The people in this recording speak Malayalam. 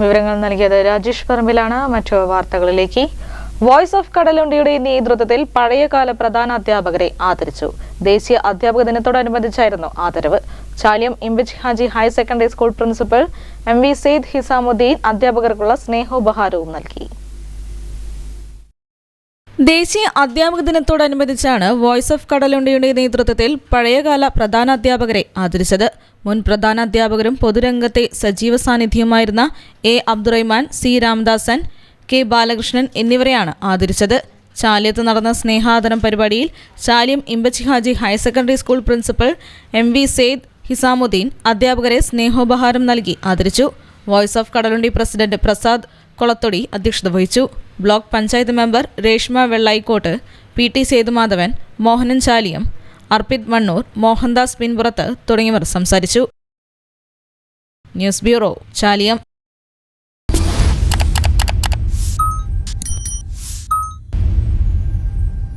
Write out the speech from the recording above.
വിവരങ്ങൾ നൽകിയത് രാജേഷ് പറമ്പിലാണ്. മറ്റു വാർത്തകളിലേക്ക്. വോയിസ് ഓഫ് കടലുണ്ടിയുടെ നേതൃത്വത്തിൽ പഴയകാല പ്രധാന അധ്യാപകരെ ആദരിച്ചു. ദേശീയ അധ്യാപക ദിനത്തോടനുബന്ധിച്ചായിരുന്നു ആദരവ്. Chaliyam Imbichi Haji higher secondary school principal MV Syed Hisamuddin അധ്യാപകർക്കുള്ള സ്നേഹോപഹാരവും നൽകി. ദേശീയ അധ്യാപക ദിനത്തോടനുബന്ധിച്ചാണ് വോയിസ് ഓഫ് കടലുണ്ടിയുടെ നേതൃത്വത്തിൽ പഴയകാല പ്രധാന അധ്യാപകരെ ആദരിച്ചത്. മുൻ പ്രധാന അധ്യാപകരും പൊതുരംഗത്തെ സജീവ സാന്നിധ്യവുമായിരുന്ന A. Abdurahman, C. Ramadasan, K. Balakrishnan എന്നിവരെയാണ് ആദരിച്ചത്. ചാലിയത്ത് നടന്ന സ്നേഹാദരം പരിപാടിയിൽ Chaliyam Imbichi Haji higher secondary school principal MV Syed Hisamuddin അധ്യാപകരെ സ്നേഹോപഹാരം നൽകി ആദരിച്ചു. Voice of Kadalundi president Prasad Kolathodi അധ്യക്ഷത വഹിച്ചു. Block panchayat member Reshma Vellayikode, PT Sethumadhavan, Mohanan Chaliyam, Arpith Mannur, Mohandas Pinpurath തുടങ്ങിയവർ സംസാരിച്ചു. News bureau, Chaliyam.